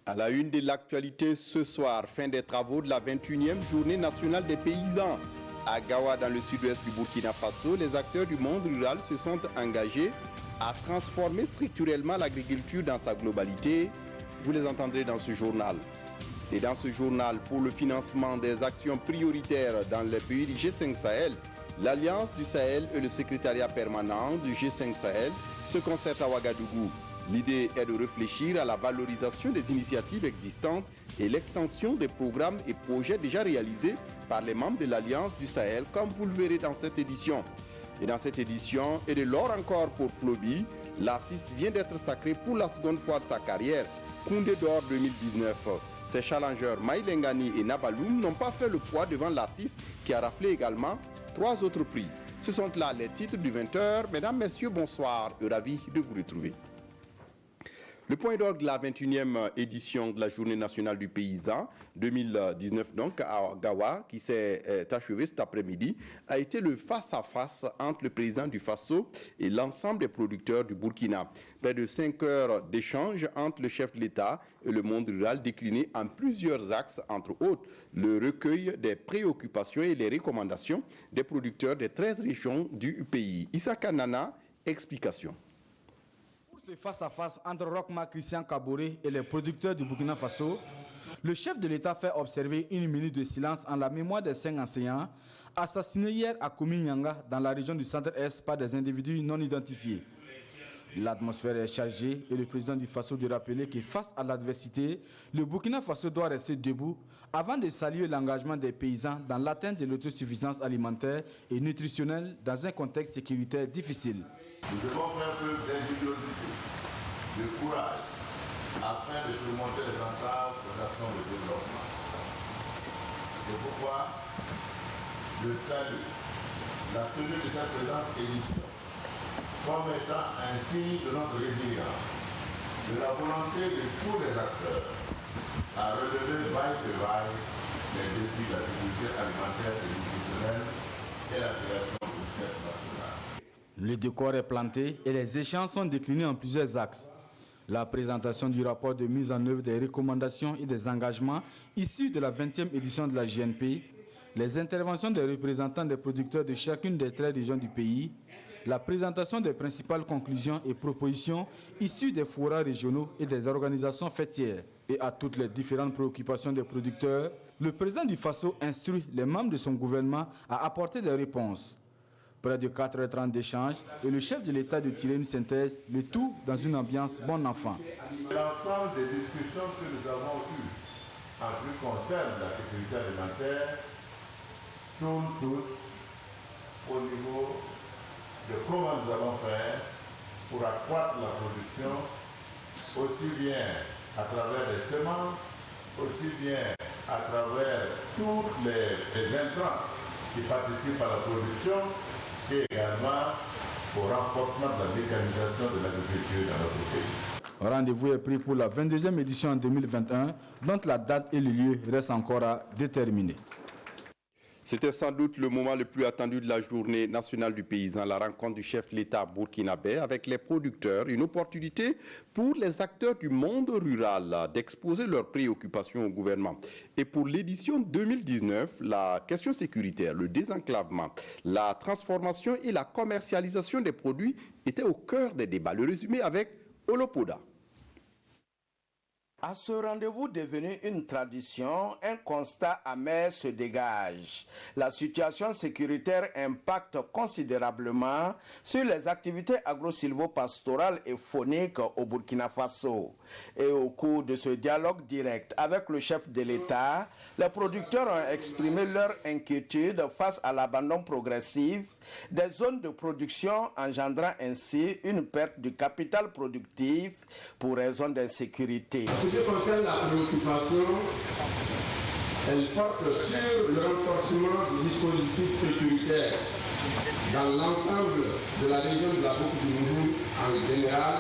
À la une de l'actualité ce soir, fin des travaux de la 21e journée nationale des paysans. À Gawa, dans le sud-ouest du Burkina Faso, les acteurs du monde rural se sont engagés à transformer structurellement l'agriculture dans sa globalité. Vous les entendrez dans ce journal. Et dans ce journal, pour le financement des actions prioritaires dans les pays du G5 Sahel, l'Alliance du Sahel et le secrétariat permanent du G5 Sahel se concertent à Ouagadougou. L'idée est de réfléchir à la valorisation des initiatives existantes et l'extension des programmes et projets déjà réalisés par les membres de l'Alliance du Sahel, comme vous le verrez dans cette édition. Et dans cette édition, et de l'or encore pour Floby, l'artiste vient d'être sacré pour la seconde fois de sa carrière, Koundé d'or 2019. Ses challengeurs Maïlengani et Nabaloum n'ont pas fait le poids devant l'artiste qui a raflé également 3 autres prix. Ce sont là les titres du 20h. Mesdames, Messieurs, bonsoir et ravi de vous retrouver. Le point d'orgue de la 21e édition de la Journée nationale du paysan 2019 donc à Gawa, qui s'est achevé cet après-midi, a été le face-à-face entre le président du Faso et l'ensemble des producteurs du Burkina. Près de 5 heures d'échange entre le chef de l'État et le monde rural décliné en plusieurs axes, entre autres le recueil des préoccupations et les recommandations des producteurs des 13 régions du pays. Issa Kanana, explication. Ce face-à-face entre Rochma Christian Kaboré et les producteurs du Burkina Faso, le chef de l'État fait observer une minute de silence en la mémoire des 5 enseignants assassinés hier à Koumi-Nyanga dans la région du centre-est par des individus non identifiés. L'atmosphère est chargée et le président du Faso de rappeler que face à l'adversité, le Burkina Faso doit rester debout avant de saluer l'engagement des paysans dans l'atteinte de l'autosuffisance alimentaire et nutritionnelle dans un contexte sécuritaire difficile. Nous devons faire preuve d'ingéniosité, de courage, afin de surmonter les entraves aux actions de développement. C'est pourquoi je salue la tenue de cette présente édition comme étant un signe de notre résilience, de la volonté de tous les acteurs à relever vaille que vaille les défis de la sécurité alimentaire et nutritionnelle et la création d'une richesse nationale. Le décor est planté et les échanges sont déclinés en plusieurs axes. La présentation du rapport de mise en œuvre des recommandations et des engagements issus de la 20e édition de la GNP, les interventions des représentants des producteurs de chacune des 13 régions du pays, la présentation des principales conclusions et propositions issues des forats régionaux et des organisations fêtières. Et à toutes les différentes préoccupations des producteurs, le président du Faso instruit les membres de son gouvernement à apporter des réponses. Près de 4h30 d'échanges et le chef de l'État de tirer une synthèse, le tout dans une ambiance bon enfant. L'ensemble des discussions que nous avons eues en ce qui concerne la sécurité alimentaire tournent tous au niveau de comment nous allons faire pour accroître la production, aussi bien à travers les semences, aussi bien à travers tous les intrants qui participent à la production, et également au renforcement de la mécanisation de l'agriculture dans notre pays. Rendez-vous est pris pour la 22e édition en 2021, dont la date et le lieu restent encore à déterminer. C'était sans doute le moment le plus attendu de la journée nationale du paysan, la rencontre du chef de l'État burkinabé avec les producteurs, une opportunité pour les acteurs du monde rural d'exposer leurs préoccupations au gouvernement. Et pour l'édition 2019, la question sécuritaire, le désenclavement, la transformation et la commercialisation des produits étaient au cœur des débats. Le résumé avec Olopoda. À ce rendez-vous devenu une tradition, un constat amer se dégage. La situation sécuritaire impacte considérablement sur les activités agro-silvopastorales et fauniques au Burkina Faso. Et au cours de ce dialogue direct avec le chef de l'État, les producteurs ont exprimé leur inquiétude face à l'abandon progressif des zones de production, engendrant ainsi une perte du capital productif pour raison d'insécurité. En ce qui concerne la préoccupation, elle porte sur le renforcement du dispositif sécuritaire dans l'ensemble de la région de la Boucle du Mourou en général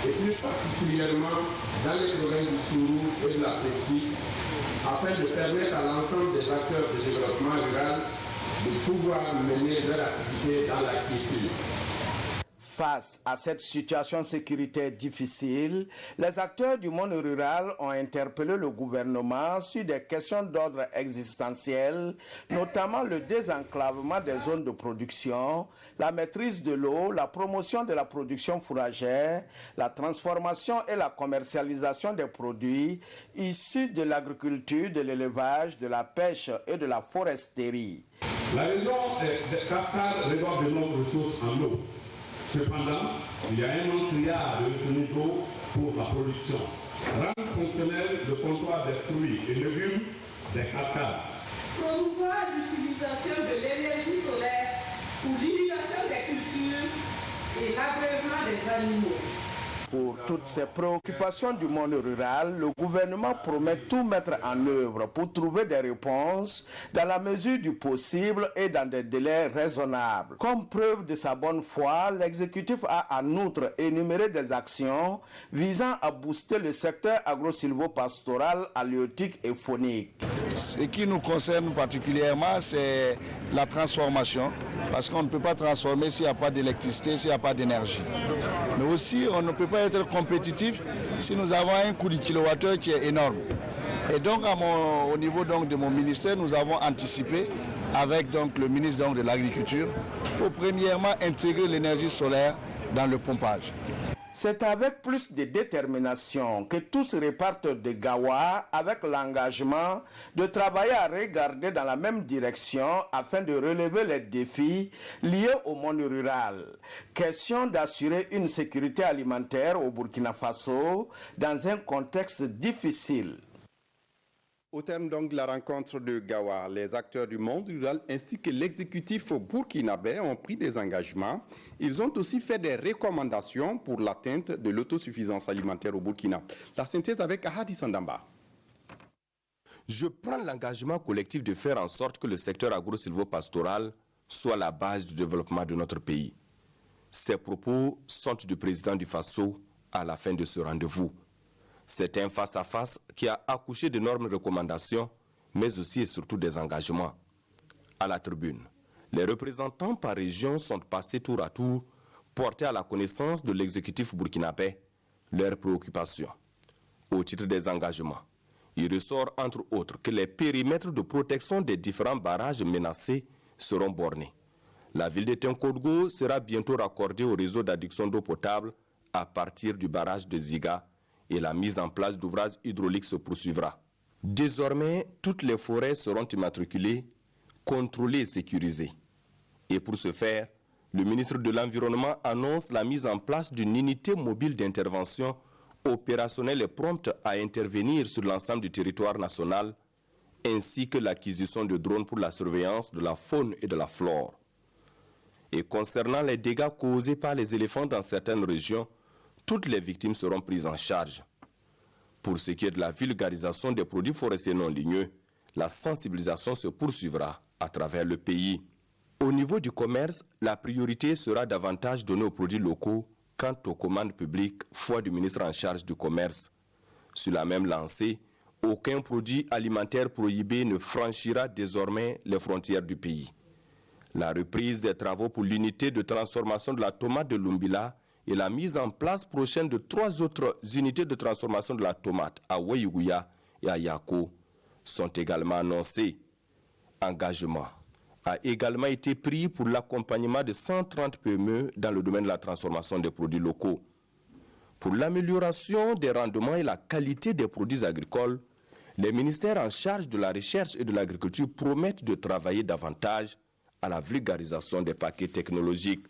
et plus particulièrement dans les provinces du Sourou et de la Pessie, afin de permettre à l'ensemble des acteurs de développement rural de pouvoir mener leur activité dans la quiétude. Face à cette situation sécuritaire difficile, les acteurs du monde rural ont interpellé le gouvernement sur des questions d'ordre existentiel, notamment le désenclavement des zones de production, la maîtrise de l'eau, la promotion de la production fourragère, la transformation et la commercialisation des produits issus de l'agriculture, de l'élevage, de la pêche et de la foresterie. La région de Cap-Vert regorge de nombreuses ressources en eau. Cependant, il y a un manque criard de retenue d'eau pour la production. Rendre fonctionnel le comptoir des fruits et légumes des cascades. Promouvoir l'utilisation de l'énergie solaire pour l'irrigation des cultures et l'abreuvement des animaux. Pour toutes ces préoccupations du monde rural, le gouvernement promet tout mettre en œuvre pour trouver des réponses dans la mesure du possible et dans des délais raisonnables. Comme preuve de sa bonne foi, l'exécutif a en outre énuméré des actions visant à booster le secteur agro-silvopastoral, halieutique et faunique. Ce qui nous concerne particulièrement, c'est la transformation, parce qu'on ne peut pas transformer s'il n'y a pas d'électricité, s'il n'y a pas d'énergie. Mais aussi, on ne peut pas être compétitif si nous avons un coût du kilowattheure qui est énorme. Et donc, au niveau de mon ministère, nous avons anticipé avec le ministre de l'Agriculture pour premièrement intégrer l'énergie solaire dans le pompage. C'est avec plus de détermination que tous repartent de Gawa avec l'engagement de travailler à regarder dans la même direction afin de relever les défis liés au monde rural. Question d'assurer une sécurité alimentaire au Burkina Faso dans un contexte difficile. Au terme donc de la rencontre de Gawa, les acteurs du monde rural ainsi que l'exécutif burkinabé ont pris des engagements. Ils ont aussi fait des recommandations pour l'atteinte de l'autosuffisance alimentaire au Burkina. La synthèse avec Ahadi Sandamba. Je prends l'engagement collectif de faire en sorte que le secteur agro-silvopastoral soit la base du développement de notre pays. Ces propos sont du président du Faso à la fin de ce rendez-vous. C'est un face-à-face qui a accouché d'énormes recommandations, mais aussi et surtout des engagements. À la tribune, les représentants par région sont passés tour à tour, portés à la connaissance de l'exécutif burkinabé leurs préoccupations. Au titre des engagements, il ressort entre autres que les périmètres de protection des différents barrages menacés seront bornés. La ville de Tinkodgo sera bientôt raccordée au réseau d'adduction d'eau potable à partir du barrage de Ziga, et la mise en place d'ouvrages hydrauliques se poursuivra. Désormais, toutes les forêts seront immatriculées, contrôlées et sécurisées. Et pour ce faire, le ministre de l'Environnement annonce la mise en place d'une unité mobile d'intervention opérationnelle et prompte à intervenir sur l'ensemble du territoire national, ainsi que l'acquisition de drones pour la surveillance de la faune et de la flore. Et concernant les dégâts causés par les éléphants dans certaines régions, toutes les victimes seront prises en charge. Pour ce qui est de la vulgarisation des produits forestiers non ligneux, la sensibilisation se poursuivra à travers le pays. Au niveau du commerce, la priorité sera davantage donnée aux produits locaux quant aux commandes publiques, foi du ministre en charge du commerce. Sur la même lancée, aucun produit alimentaire prohibé ne franchira désormais les frontières du pays. La reprise des travaux pour l'unité de transformation de la tomate de Lumbila et la mise en place prochaine de 3 autres unités de transformation de la tomate à Wayuguya et à Yako sont également annoncées. Engagement a également été pris pour l'accompagnement de 130 PME dans le domaine de la transformation des produits locaux. Pour l'amélioration des rendements et la qualité des produits agricoles, les ministères en charge de la recherche et de l'agriculture promettent de travailler davantage à la vulgarisation des paquets technologiques.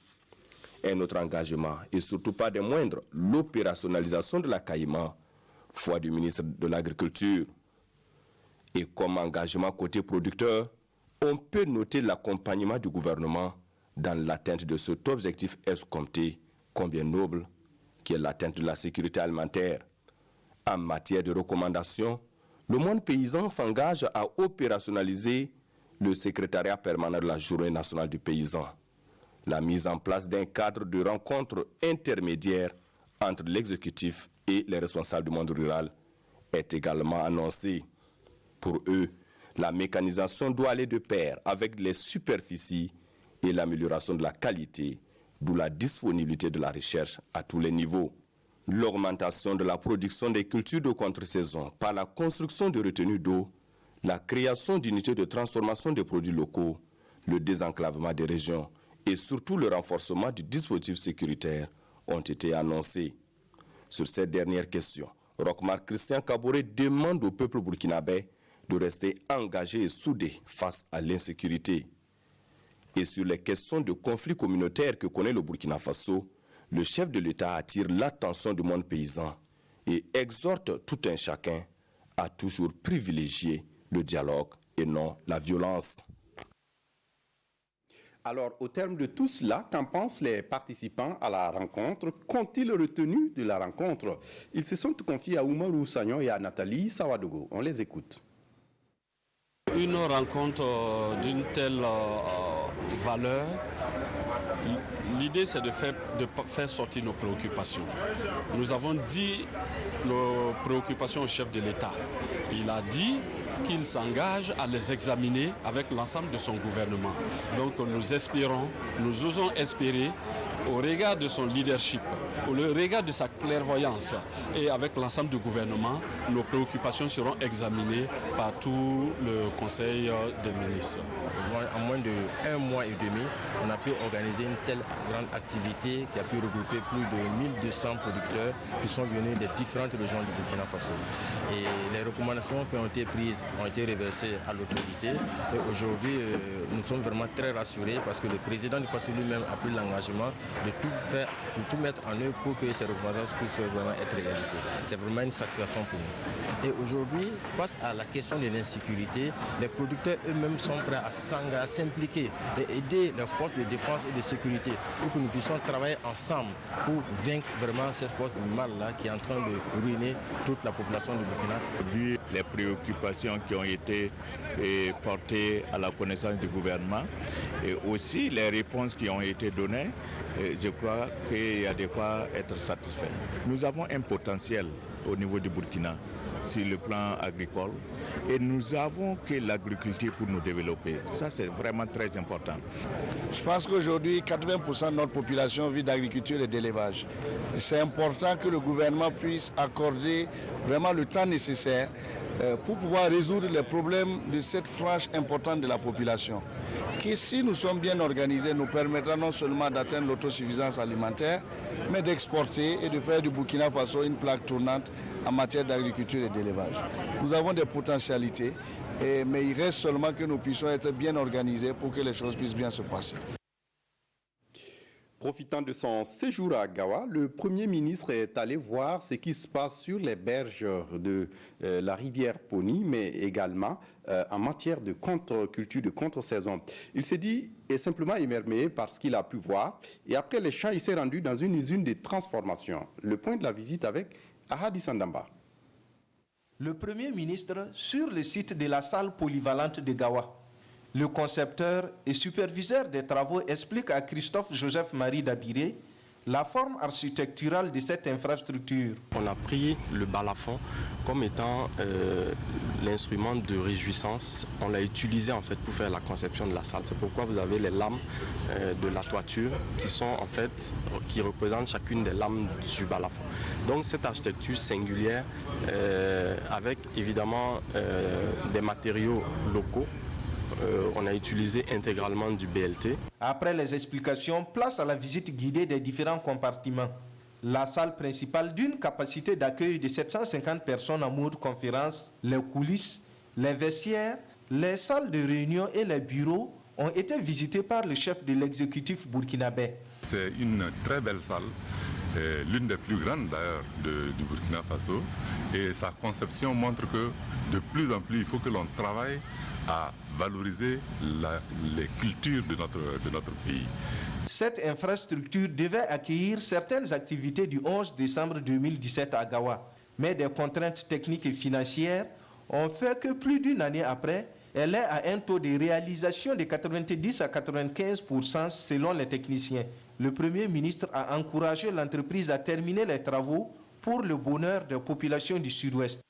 Un autre engagement, et surtout pas des moindres, l'opérationnalisation de la CAIMA, foi du ministre de l'Agriculture. Et comme engagement côté producteur, on peut noter l'accompagnement du gouvernement dans l'atteinte de cet objectif escompté, combien noble, qui est l'atteinte de la sécurité alimentaire. En matière de recommandations, le monde paysan s'engage à opérationnaliser le secrétariat permanent de la Journée nationale du paysan. La mise en place d'un cadre de rencontre intermédiaire entre l'exécutif et les responsables du monde rural est également annoncée. Pour eux, la mécanisation doit aller de pair avec les superficies et l'amélioration de la qualité d'où la disponibilité de la recherche à tous les niveaux. L'augmentation de la production des cultures de contre-saison par la construction de retenues d'eau, la création d'unités de transformation des produits locaux, le désenclavement des régions et surtout le renforcement du dispositif sécuritaire ont été annoncés. Sur cette dernière question, Rochmar Christian Kaboré demande au peuple burkinabé de rester engagé et soudé face à l'insécurité. Et sur les questions de conflits communautaires que connaît le Burkina Faso, le chef de l'État attire l'attention du monde paysan et exhorte tout un chacun à toujours privilégier le dialogue et non la violence. Alors, au terme de tout cela, qu'en pensent les participants à la rencontre? Qu'ont-ils retenu de la rencontre? Ils se sont confiés à Oumarou Sagnon et à Nathalie Sawadogo. On les écoute. Une rencontre d'une telle valeur, l'idée c'est de faire sortir nos préoccupations. Nous avons dit nos préoccupations au chef de l'État. Il a dit qu'il s'engage à les examiner avec l'ensemble de son gouvernement. Donc nous espérons, nous osons espérer, au regard de son leadership, au regard de sa clairvoyance et avec l'ensemble du gouvernement, nos préoccupations seront examinées par tout le Conseil des ministres. En moins d'1 mois et demi, on a pu organiser une telle grande activité qui a pu regrouper plus de 1200 producteurs qui sont venus des différentes régions du Burkina Faso. Et les recommandations qui ont été prises ont été reversées à l'autorité. Et aujourd'hui, nous sommes vraiment très rassurés parce que le président du Faso lui-même a pris l'engagement de tout mettre en œuvre pour que ces recommandations puissent vraiment être réalisées. C'est vraiment une satisfaction pour nous. Et aujourd'hui, face à la question de l'insécurité, les producteurs eux-mêmes sont prêts à s'impliquer et aider les forces de défense et de sécurité pour que nous puissions travailler ensemble pour vaincre vraiment cette force du mal-là qui est en train de ruiner toute la population du Burkina. Vu les préoccupations qui ont été portées à la connaissance du gouvernement et aussi les réponses qui ont été données, je crois qu'il y a de quoi être satisfait. Nous avons un potentiel au niveau du Burkina sur le plan agricole et nous avons que l'agriculture pour nous développer. Ça, c'est vraiment très important. Je pense qu'aujourd'hui, 80% de notre population vit d'agriculture et d'élevage. C'est important que le gouvernement puisse accorder vraiment le temps nécessaire pour pouvoir résoudre les problèmes de cette frange importante de la population. Qui, si nous sommes bien organisés, nous permettra non seulement d'atteindre l'autosuffisance alimentaire, mais d'exporter et de faire du Burkina Faso une plaque tournante en matière d'agriculture et d'élevage. Nous avons des potentialités, mais il reste seulement que nous puissions être bien organisés pour que les choses puissent bien se passer. Profitant de son séjour à Gawa, le Premier ministre est allé voir ce qui se passe sur les berges de la rivière Poni, mais également en matière de contre-culture, de contre-saison. Il s'est dit est simplement émerveillé par ce qu'il a pu voir. Et après les champs, il s'est rendu dans une usine de transformation. Le point de la visite avec Ahadi Sandamba. Le Premier ministre sur le site de la salle polyvalente de Gawa. Le concepteur et superviseur des travaux explique à Christophe Joseph-Marie Dabiré la forme architecturale de cette infrastructure. On a pris le balafon comme étant l'instrument de réjouissance. On l'a utilisé en fait pour faire la conception de la salle. C'est pourquoi vous avez les lames de la toiture qui sont en fait qui représentent chacune des lames du balafon. Donc cette architecture singulière avec évidemment des matériaux locaux. On a utilisé intégralement du BLT. Après les explications, place à la visite guidée des différents compartiments. La salle principale d'une capacité d'accueil de 750 personnes en mode conférence, les coulisses, les vestiaires, les salles de réunion et les bureaux ont été visités par le chef de l'exécutif burkinabé. C'est une très belle salle, l'une des plus grandes d'ailleurs du Burkina Faso. Et sa conception montre que de plus en plus, il faut que l'on travaille à valoriser les cultures de notre pays. Cette infrastructure devait accueillir certaines activités du 11 décembre 2017 à Gawa. Mais des contraintes techniques et financières ont fait que plus d'une année après, elle est à un taux de réalisation de 90 à 95% selon les techniciens. Le Premier ministre a encouragé l'entreprise à terminer les travaux pour le bonheur des populations du Sud-Ouest.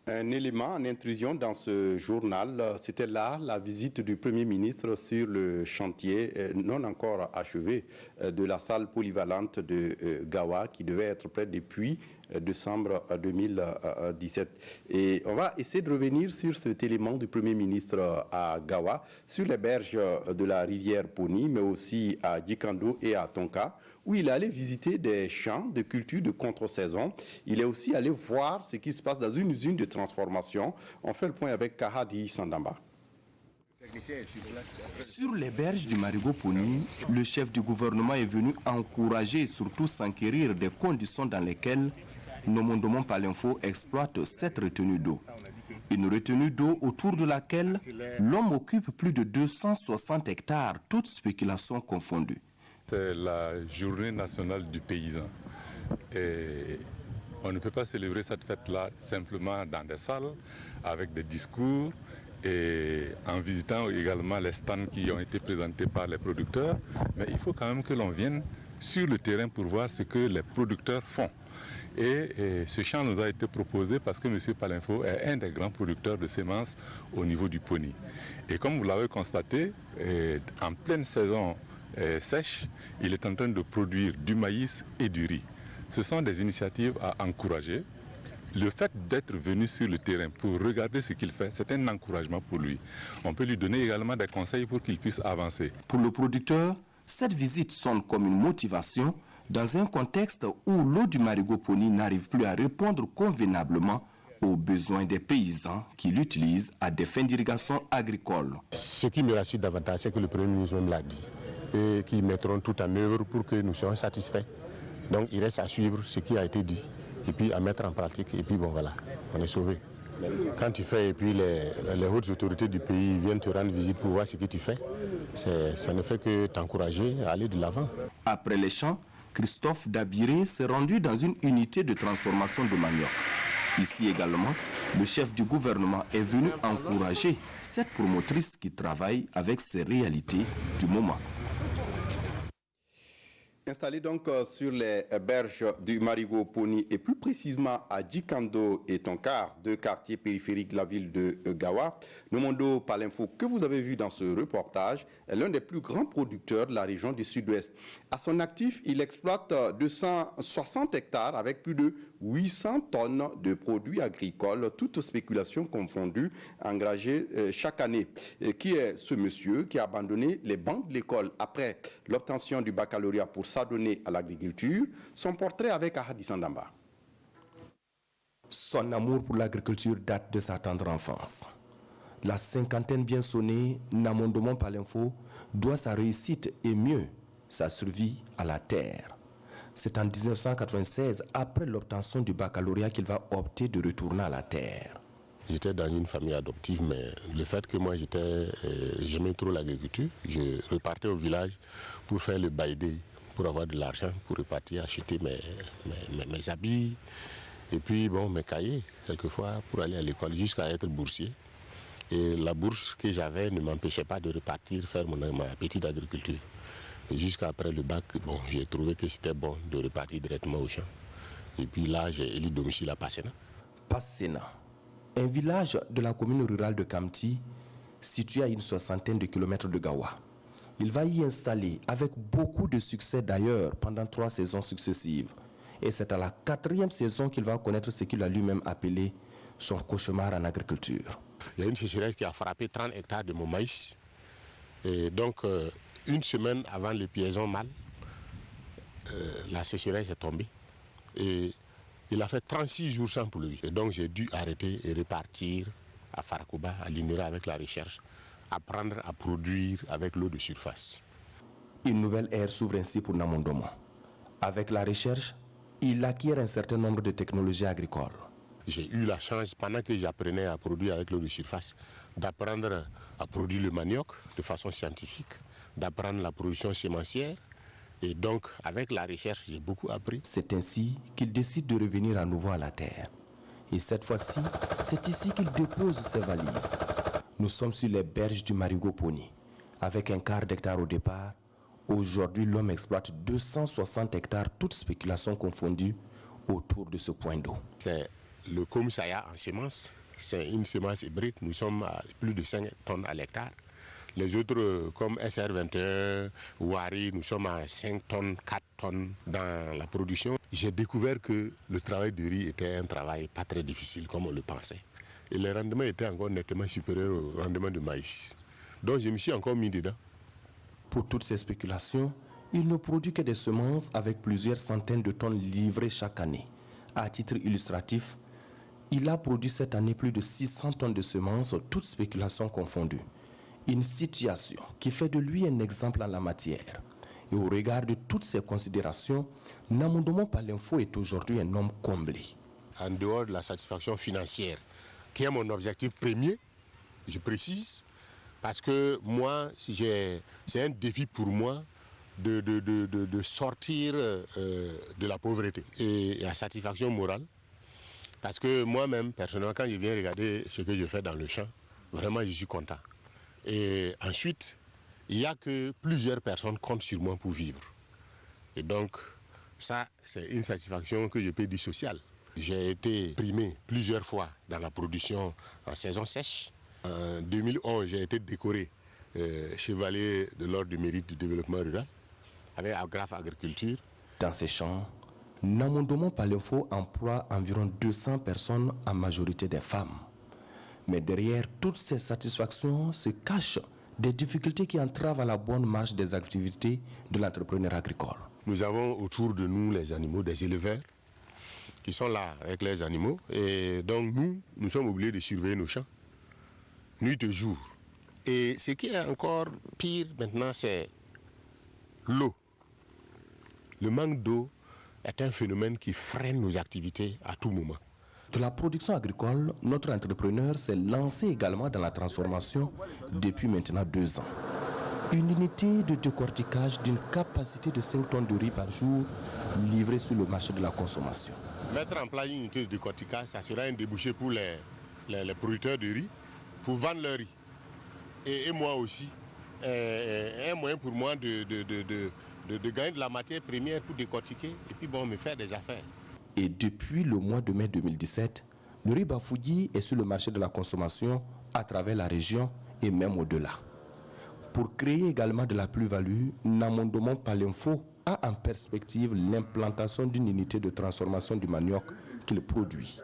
Un élément en intrusion dans ce journal, c'était là la visite du Premier ministre sur le chantier non encore achevé de la salle polyvalente de Gawa qui devait être prête depuis décembre 2017. Et on va essayer de revenir sur cet élément du Premier ministre à Gawa, sur les berges de la rivière Poni, mais aussi à Djikando et à Tonka, où il est allé visiter des champs de culture de contre-saison. Il est aussi allé voir ce qui se passe dans une usine de transformation. On fait le point avec Kahadi Sandamba. Sur les berges du Marigot Poni, le chef du gouvernement est venu encourager et surtout s'enquérir des conditions dans lesquelles Nomondomon Palinfo exploite cette retenue d'eau. Une retenue d'eau autour de laquelle l'homme occupe plus de 260 hectares, toutes spéculations confondues. C'est la journée nationale du paysan. Et on ne peut pas célébrer cette fête-là simplement dans des salles, avec des discours et en visitant également les stands qui ont été présentés par les producteurs. Mais il faut quand même que l'on vienne sur le terrain pour voir ce que les producteurs font. Et ce champ nous a été proposé parce que M. Palinfo est un des grands producteurs de semences au niveau du Poni. Et comme vous l'avez constaté, en pleine saison sèche, il est en train de produire du maïs et du riz. Ce sont des initiatives à encourager. Le fait d'être venu sur le terrain pour regarder ce qu'il fait, c'est un encouragement pour lui. On peut lui donner également des conseils pour qu'il puisse avancer. Pour le producteur, cette visite sonne comme une motivation dans un contexte où l'eau du Marigot Poni n'arrive plus à répondre convenablement aux besoins des paysans qui l'utilisent à des fins d'irrigation agricole. Ce qui me rassure davantage, c'est que le Premier ministre même l'a dit et qu'ils mettront tout en œuvre pour que nous soyons satisfaits. Donc il reste à suivre ce qui a été dit et puis à mettre en pratique et puis bon voilà, on est sauvé. Quand tu fais et puis les hautes autorités du pays viennent te rendre visite pour voir ce que tu fais, ça ne fait que t'encourager à aller de l'avant. Après les champs, Christophe Dabiré s'est rendu dans une unité de transformation de manioc. Ici également, le chef du gouvernement est venu encourager cette promotrice qui travaille avec ces réalités du moment. Installé donc sur les berges du Marigot Poni et plus précisément à Djikando et Tonkar, deux quartiers périphériques de la ville de Gawa, Nomondo Palinfo, que vous avez vu dans ce reportage, est l'un des plus grands producteurs de la région du Sud-Ouest. À son actif, il exploite 260 hectares avec plus de 800 tonnes de produits agricoles, toutes spéculations confondues, engagées chaque année. Qui est ce monsieur qui a abandonné les bancs de l'école après l'obtention du baccalauréat pour s'adonner à l'agriculture? Son portrait avec Ahadi Sandamba. Son amour pour l'agriculture date de sa tendre enfance. La cinquantaine bien sonnée, Namondomon Palinfo doit sa réussite et mieux sa survie à la terre. C'est en 1996, après l'obtention du baccalauréat, qu'il va opter de retourner à la terre. J'étais dans une famille adoptive, mais le fait que moi j'aimais trop l'agriculture, je repartais au village pour faire le baïdé, pour avoir de l'argent, pour repartir acheter mes habits, et puis bon, mes cahiers, quelquefois, pour aller à l'école, jusqu'à être boursier. Et la bourse que j'avais ne m'empêchait pas de repartir faire ma petite agriculture. Et jusqu'après le bac, bon, j'ai trouvé que c'était bon de repartir directement au champ. Et puis là, j'ai élu domicile à Passena. Passena, un village de la commune rurale de Kamti, situé à une 60aine de kilomètres de Gawa. Il va y installer, avec beaucoup de succès d'ailleurs, pendant 3 saisons successives. Et c'est à la 4e saison qu'il va connaître ce qu'il a lui-même appelé son cauchemar en agriculture. Il y a une sécheresse qui a frappé 30 hectares de mon maïs. Et donc, une semaine avant les piaisons mâles, la sécheresse est tombée. Et il a fait 36 jours sans pluie. Et donc, j'ai dû arrêter et repartir à Farakouba, à l'INERA avec la recherche, apprendre à produire avec l'eau de surface. Une nouvelle ère s'ouvre ainsi pour Namondomon. Avec la recherche, il acquiert un certain nombre de technologies agricoles. J'ai eu la chance, pendant que j'apprenais à produire avec l'eau de surface, d'apprendre à produire le manioc de façon scientifique, d'apprendre la production sémencière. Et donc, avec la recherche, j'ai beaucoup appris. C'est ainsi qu'il décide de revenir à nouveau à la terre. Et cette fois-ci, c'est ici qu'il dépose ses valises. Nous sommes sur les berges du Marigot Poni. Avec un quart d'hectare au départ, aujourd'hui, l'homme exploite 260 hectares, toutes spéculations confondues, autour de ce point d'eau. C'est le Komsaya en semence. C'est une semence hybride, nous sommes à plus de 5 tonnes à l'hectare. Les autres, comme SR21, Wari, nous sommes à 5 tonnes, 4 tonnes dans la production. J'ai découvert que le travail de riz était un travail pas très difficile comme on le pensait. Et le rendement était encore nettement supérieur au rendement de maïs. Donc je me suis encore mis dedans. Pour toutes ces spéculations, il ne produit que des semences avec plusieurs centaines de tonnes livrées chaque année. À titre illustratif, il a produit cette année plus de 600 tonnes de semences, toutes spéculations confondues. Une situation qui fait de lui un exemple en la matière. Et au regard de toutes ces considérations, Namondomo Palenfo est aujourd'hui un homme comblé. En dehors de la satisfaction financière, qui est mon objectif premier, je précise, parce que moi, c'est un défi pour moi de sortir de la pauvreté. Et la satisfaction morale, parce que moi-même, personnellement, quand je viens regarder ce que je fais dans le champ, vraiment, je suis content. Et ensuite, il n'y a que plusieurs personnes comptent sur moi pour vivre. Et donc, ça, c'est une satisfaction que je peux dire sociale. J'ai été primé plusieurs fois dans la production en saison sèche. En 2011, j'ai été décoré chevalier de l'ordre du mérite du développement rural avec Agraf Agriculture. Dans ces champs, Namondomo Palenfo emploie environ 200 personnes, en majorité des femmes. Mais derrière toutes ces satisfactions se cachent des difficultés qui entravent à la bonne marche des activités de l'entrepreneur agricole. Nous avons autour de nous les animaux, des éleveurs qui sont là avec les animaux. Et donc nous sommes obligés de surveiller nos champs, nuit et jour. Et ce qui est encore pire maintenant, c'est l'eau. Le manque d'eau est un phénomène qui freine nos activités à tout moment. De la production agricole, notre entrepreneur s'est lancé également dans la transformation depuis maintenant 2 ans. Une unité de décortiquage d'une capacité de 5 tonnes de riz par jour livrée sur le marché de la consommation. Mettre en place une unité de décortiquage, ça sera un débouché pour les producteurs de riz, pour vendre leur riz. Et moi aussi, un moyen pour moi de gagner de la matière première pour décortiquer et puis me faire des affaires. Et depuis le mois de mai 2017, le riz Bafouilly est sur le marché de la consommation à travers la région et même au-delà. Pour créer également de la plus-value, Namondomo Palenfo a en perspective l'implantation d'une unité de transformation du manioc qu'il produit.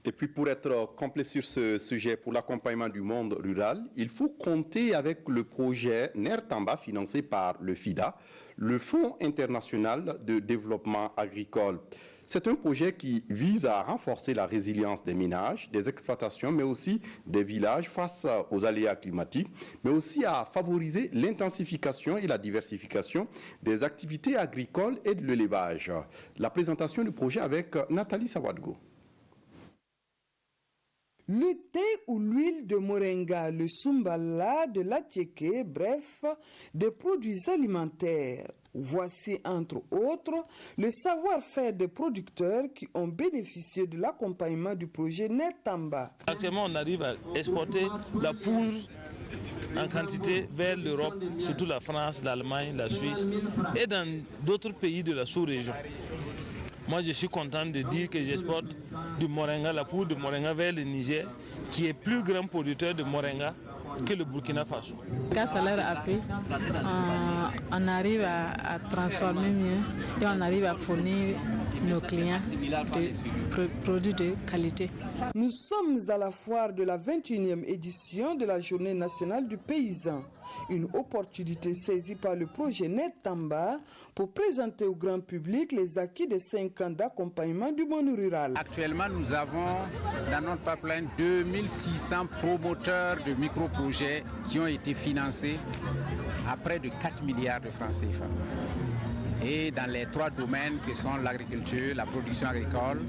Et puis pour être complet sur ce sujet, pour l'accompagnement du monde rural, il faut compter avec le projet NER Tamba financé par le FIDA, le Fonds international de développement agricole. C'est un projet qui vise à renforcer la résilience des ménages, des exploitations, mais aussi des villages face aux aléas climatiques, mais aussi à favoriser l'intensification et la diversification des activités agricoles et de l'élevage. La présentation du projet avec Nathalie Sawadgo. Le thé ou l'huile de moringa, le sumbala, de l'attiéké, bref, des produits alimentaires. Voici, entre autres, le savoir-faire des producteurs qui ont bénéficié de l'accompagnement du projet NER Tamba. Actuellement, on arrive à exporter la poudre en quantité vers l'Europe, surtout la France, l'Allemagne, la Suisse et dans d'autres pays de la sous-région. Moi, je suis content de dire que j'exporte du moringa, la poudre de moringa vers le Niger, qui est plus grand producteur de moringa que le Burkina Faso. Grâce à leur appui, on arrive à transformer mieux et on arrive à fournir nos clients des produits de qualité. Nous sommes à la foire de la 21e édition de la Journée nationale du paysan. Une opportunité saisie par le projet NER Tamba pour présenter au grand public les acquis des 5 ans d'accompagnement du monde rural. Actuellement, nous avons dans notre pipeline 2600 promoteurs de micro-projets qui ont été financés à près de 4 milliards de francs CFA. Et dans les 3 domaines que sont l'agriculture, la production agricole,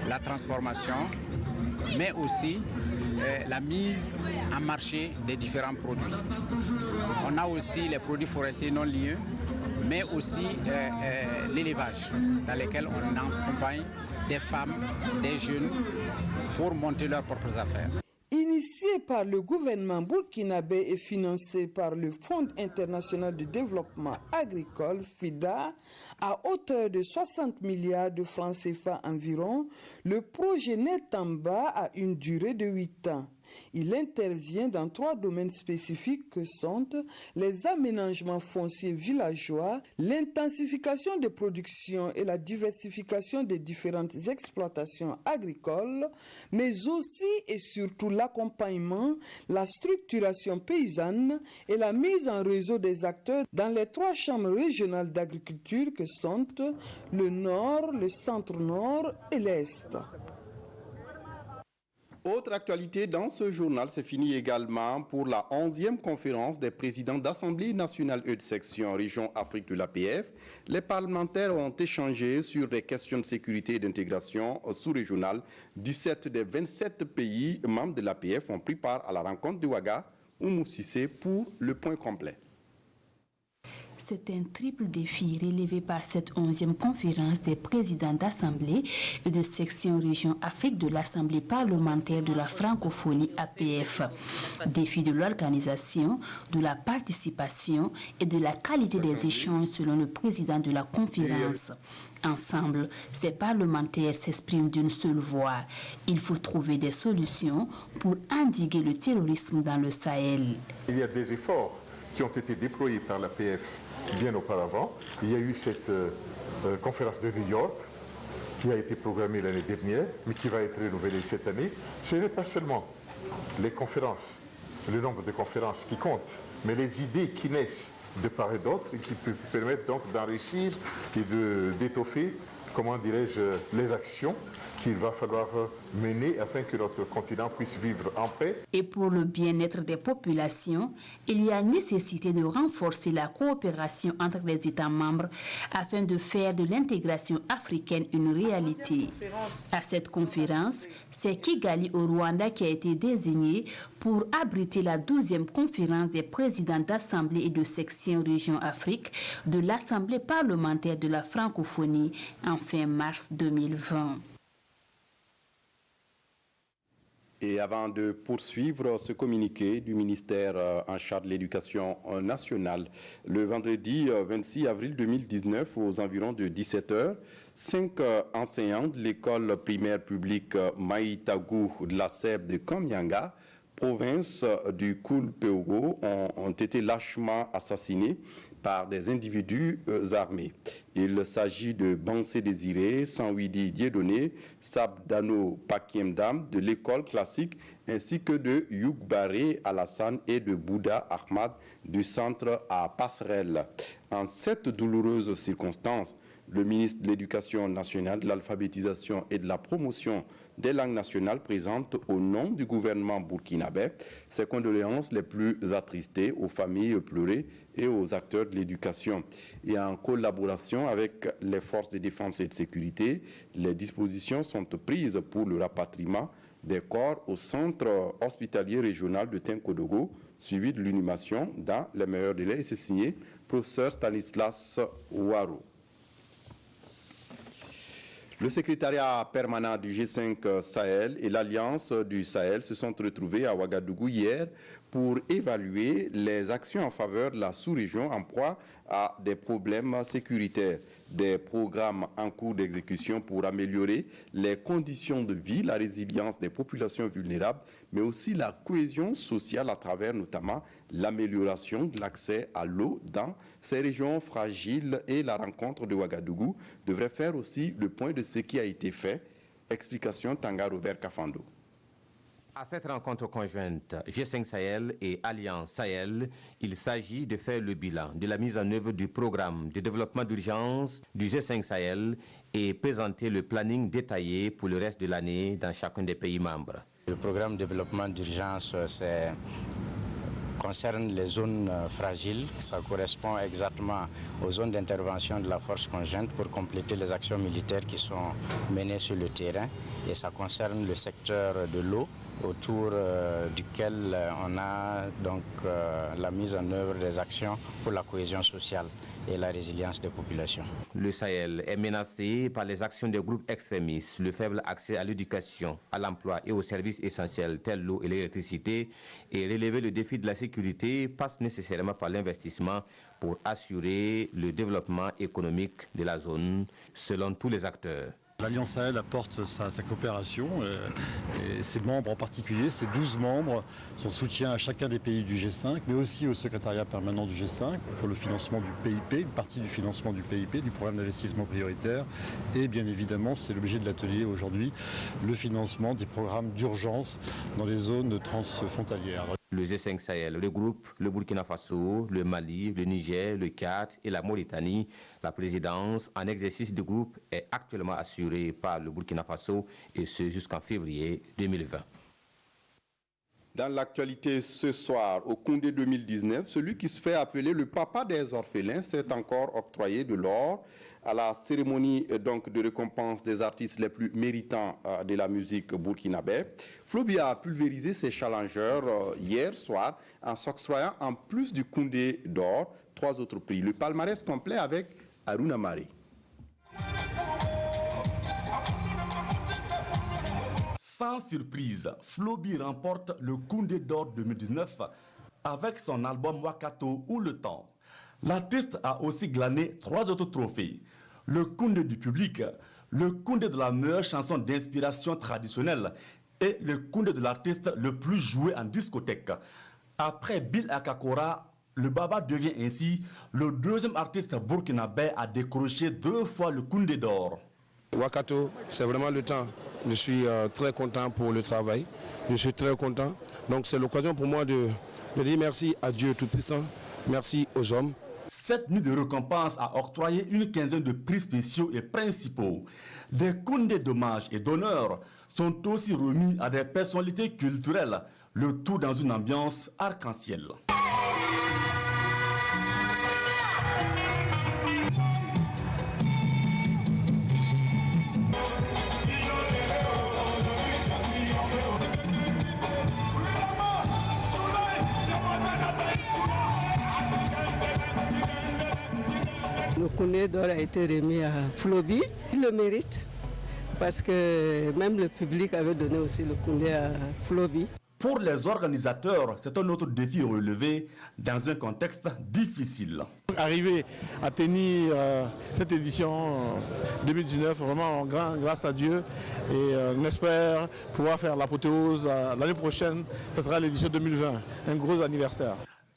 la transformation, mais aussi la mise en marché des différents produits. On a aussi les produits forestiers non liés, mais aussi l'élevage, dans lequel on accompagne des femmes, des jeunes, pour monter leurs propres affaires. Initié par le gouvernement burkinabé et financé par le Fonds international de développement agricole, FIDA, à hauteur de 60 milliards de francs CFA environ, le projet Netamba a une durée de 8 ans. Il intervient dans 3 domaines spécifiques que sont les aménagements fonciers villageois, l'intensification des productions et la diversification des différentes exploitations agricoles, mais aussi et surtout l'accompagnement, la structuration paysanne et la mise en réseau des acteurs dans les 3 chambres régionales d'agriculture que sont le Nord, le Centre-Nord et l'Est. Autre actualité dans ce journal, c'est fini également pour la 11e conférence des présidents d'Assemblée nationale et de section région Afrique de l'APF. Les parlementaires ont échangé sur des questions de sécurité et d'intégration sous-régionale. 17 des 27 pays membres de l'APF ont pris part à la rencontre de Ouaga, Oumou Cissé pour le point complet. C'est un triple défi relevé par cette 11e conférence des présidents d'Assemblée et de section région Afrique de l'Assemblée parlementaire de la francophonie APF. Défi de l'organisation, de la participation et de la qualité des échanges selon le président de la conférence. Ensemble, ces parlementaires s'expriment d'une seule voix. Il faut trouver des solutions pour endiguer le terrorisme dans le Sahel. Il y a des efforts qui ont été déployés par l'APF bien auparavant. Il y a eu cette conférence de New York qui a été programmée l'année dernière, mais qui va être renouvelée cette année. Ce n'est pas seulement les conférences, le nombre de conférences qui compte, mais les idées qui naissent de part et d'autre et qui permettent donc d'enrichir et d'étoffer, comment dirais-je, les actions qu'il va falloir mener afin que notre continent puisse vivre en paix. Et pour le bien-être des populations, il y a nécessité de renforcer la coopération entre les États membres afin de faire de l'intégration africaine une réalité. À cette conférence, c'est Kigali au Rwanda qui a été désigné pour abriter la 12e conférence des présidents d'Assemblée et de section région Afrique de l'Assemblée parlementaire de la francophonie en fin mars 2020. Et avant de poursuivre ce communiqué du ministère en charge de l'éducation nationale, le vendredi 26 avril 2019, aux environs de 17h, 5 enseignants de l'école primaire publique Maïtagou de la SEB de Kamyanga, province du Koulpeugo, ont été lâchement assassinés par des individus armés. Il s'agit de Bansé Désiré, Sanwidi Dieudonné, Sabdano Pakiemdam de l'école classique, ainsi que de Youkbaré Alassane et de Bouddha Ahmad du centre à Passerelle. En cette douloureuse circonstance, le ministre de l'Éducation nationale, de l'alphabétisation et de la promotion des langues nationales présente au nom du gouvernement burkinabé ses condoléances les plus attristées aux familles pleurées et aux acteurs de l'éducation. Et en collaboration avec les forces de défense et de sécurité, les dispositions sont prises pour le rapatriement des corps au centre hospitalier régional de Tinkodogo, suivi de l'inhumation dans les meilleurs délais. Et c'est signé professeur Stanislas Ouaro. Le secrétariat permanent du G5 Sahel et l'Alliance du Sahel se sont retrouvés à Ouagadougou hier pour évaluer les actions en faveur de la sous-région en proie à des problèmes sécuritaires, des programmes en cours d'exécution pour améliorer les conditions de vie, la résilience des populations vulnérables, mais aussi la cohésion sociale à travers notamment l'amélioration de l'accès à l'eau dans ces régions fragiles. Et la rencontre de Ouagadougou devrait faire aussi le point de ce qui a été fait. Explication Tanga Robert Kafando. À cette rencontre conjointe G5 Sahel et Alliance Sahel, il s'agit de faire le bilan de la mise en œuvre du programme de développement d'urgence du G5 Sahel et présenter le planning détaillé pour le reste de l'année dans chacun des pays membres. Le programme de développement d'urgence concerne les zones fragiles. Ça correspond exactement aux zones d'intervention de la force conjointe pour compléter les actions militaires qui sont menées sur le terrain. Et ça concerne le secteur de l'eau, autour duquel on a donc la mise en œuvre des actions pour la cohésion sociale et la résilience des populations. Le Sahel est menacé par les actions des groupes extrémistes, le faible accès à l'éducation, à l'emploi et aux services essentiels tels l'eau et l'électricité, et relever le défi de la sécurité passe nécessairement par l'investissement pour assurer le développement économique de la zone, selon tous les acteurs. L'Alliance Sahel apporte sa coopération et ses membres en particulier, ses 12 membres, son soutien à chacun des pays du G5, mais aussi au secrétariat permanent du G5 pour le financement du PIP, une partie du financement du PIP, du programme d'investissement prioritaire. Et bien évidemment, c'est l'objet de l'atelier aujourd'hui, le financement des programmes d'urgence dans les zones transfrontalières. Le G5 Sahel regroupe le Burkina Faso, le Mali, le Niger, le Tchad et la Mauritanie. La présidence en exercice du groupe est actuellement assurée par le Burkina Faso et ce jusqu'en février 2020. Dans l'actualité ce soir, au Koundé 2019, celui qui se fait appeler le papa des orphelins s'est encore octroyé de l'or à la cérémonie donc de récompense des artistes les plus méritants de la musique burkinabé. Flobi a pulvérisé ses challengers hier soir en s'octroyant en plus du Koundé d'or 3 autres prix. Le palmarès complet avec Aruna Mari. Sans surprise, Flobi remporte le Koundé d'or 2019 avec son album Wakato ou Le Temps. L'artiste a aussi glané 3 autres trophées. Le Koundé du public, le Koundé de la meilleure chanson d'inspiration traditionnelle et le Koundé de l'artiste le plus joué en discothèque. Après Bill Akakora, le Baba devient ainsi le 2e artiste burkinabé à décrocher 2 fois le Koundé d'or. Wakato, c'est vraiment le temps. Je suis très content pour le travail. Je suis très content. Donc c'est l'occasion pour moi de dire merci à Dieu Tout-Puissant, merci aux hommes. Cette nuit de récompense a octroyé une quinzaine de prix spéciaux et principaux. Des Koundés d'hommage et d'honneur sont aussi remis à des personnalités culturelles, le tout dans une ambiance arc-en-ciel. Le Koundé d'or a été remis à Flobi. Il le mérite parce que même le public avait donné aussi le Koundé à Flobi. Pour les organisateurs, c'est un autre défi relevé dans un contexte difficile. Arriver à tenir cette édition 2019, vraiment grâce à Dieu, et on espère pouvoir faire l'apothéose l'année prochaine, ce sera l'édition 2020, un gros anniversaire.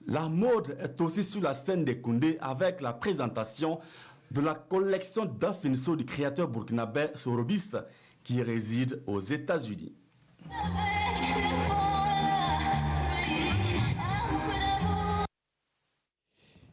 La mode est aussi sur la scène des Koundés avec la présentation de la collection d'Afinso du créateur burkinabé Sorobis qui réside aux États-Unis.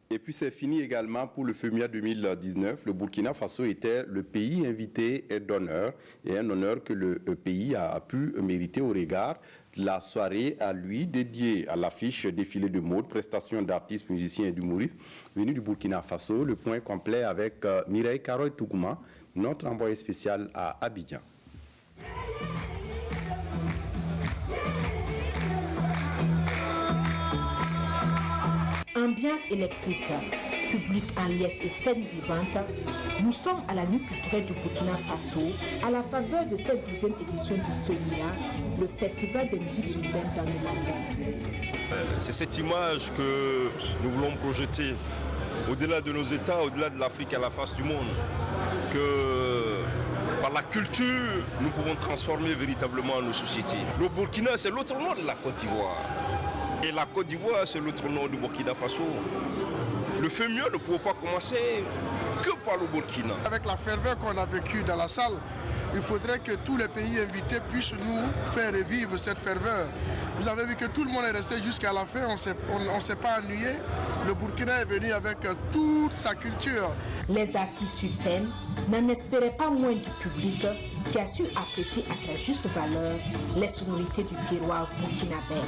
Et puis c'est fini également pour le FEMIA 2019. Le Burkina Faso était le pays invité d'honneur et un honneur que le pays a pu mériter au regard de la soirée à lui dédiée à l'affiche défilé de mode, prestations d'artistes, musiciens et d'humoristes venus du Burkina Faso. Le point complet avec Mireille Karoy-Tougouma, notre envoyé spécial à Abidjan. Ambiance électrique, public en liesse et scène vivante, nous sommes à la nuit culturelle du Burkina Faso, à la faveur de cette 12e édition du FEMIA, le festival de musique urbaine dans le monde. C'est cette image que nous voulons projeter au-delà de nos États, au-delà de l'Afrique à la face du monde, que par la culture, nous pouvons transformer véritablement nos sociétés. Le Burkina, c'est l'autre nom de la Côte d'Ivoire. Et la Côte d'Ivoire, c'est l'autre nom du Burkina Faso. Le FEMIA ne pourra pas commencer que par le Burkina. Avec la ferveur qu'on a vécue dans la salle, il faudrait que tous les pays invités puissent nous faire revivre cette ferveur. Vous avez vu que tout le monde est resté jusqu'à la fin, on ne s'est pas ennuyé. Le Burkina est venu avec toute sa culture. Les artistes sur scène n'en espéraient pas moins du public qui a su apprécier à sa juste valeur les sonorités du terroir burkinabé.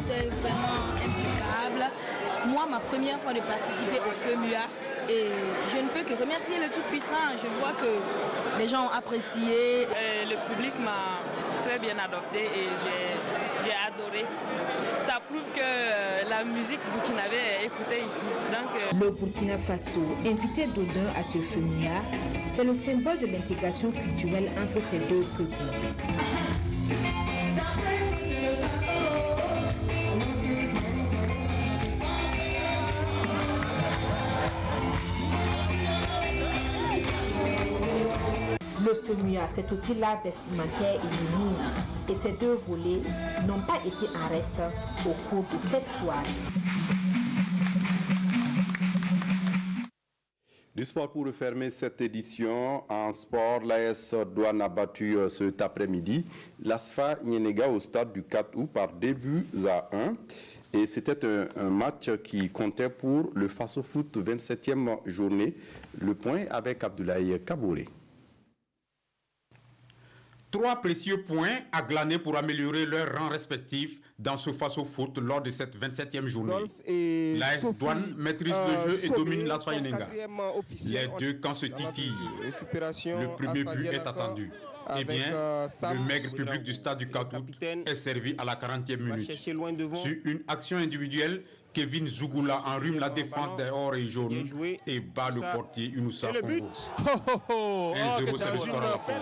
C'est vraiment impeccable. Moi, ma première fois de participer au FEMIA, Et je ne peux que remercier le Tout-Puissant. Je vois que les gens ont apprécié. Et le public m'a très bien adopté et j'ai adoré. Ça prouve que la musique burkinabé est écoutée ici. Donc, Le Burkina Faso, invité d'honneur à ce FEMIA, c'est le symbole de l'intégration culturelle entre ces deux peuples. Le FEMIA, c'est aussi l'art vestimentaire et l'humour. Et ces deux volets n'ont pas été en reste au cours de cette soirée. Du sport pour refermer cette édition. En sport, l'AS Douane a battu cet après-midi l'ASFA Yenega au stade du 4 août par 2 buts à 1. Et c'était un match qui comptait pour le Faso Foot 27e journée. Le point avec Abdoulaye Kabouré. 3 précieux points à glaner pour améliorer leurs rangs respectifs dans ce Faso Foot lors de cette 27e journée. L'AS Douane maîtrise le jeu et domine l'ASFA Yenega. Les deux camps se titillent. Le premier but est attendu. Eh bien, le maigre public du stade du 4 août est servi à la 40e minute. Sur une action individuelle, Kevin Zougoula enrhume la défense des or et jaunes et bat le portier Inoussa Congo. 1-0, c'est le score à la pause.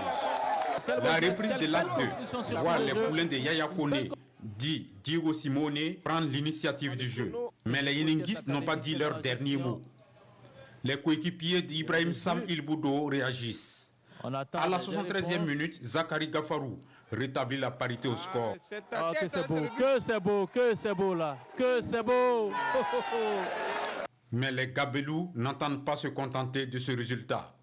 La reprise de l'acte 2 voit les poulains de Yaya Kone, dit Diego Simone, prendre l'initiative du jeu. Mais les Yenenguistes n'ont pas dit leur dernier mot. Les coéquipiers d'Ibrahim Sam Ilboudo réagissent. À la 73e minute, Zachary Gafarou rétablit la parité au score. Que c'est beau, que c'est beau, que c'est beau là, que c'est beau. Mais les Gabelous n'entendent pas se contenter de ce résultat.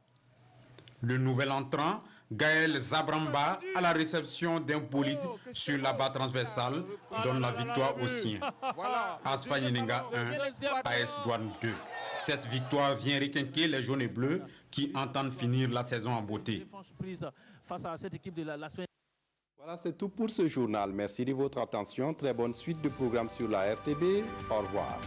Le nouvel entrant, Gaël Zabramba, à la réception d'un bolide sur la barre transversale, donne la victoire aux siens. ASFA Yenega 1, AS Douane 2. Cette victoire vient requinquer les jaunes et bleus qui entendent finir la saison en beauté. Voilà, c'est tout pour ce journal. Merci de votre attention. Très bonne suite de programmes sur la RTB. Au revoir.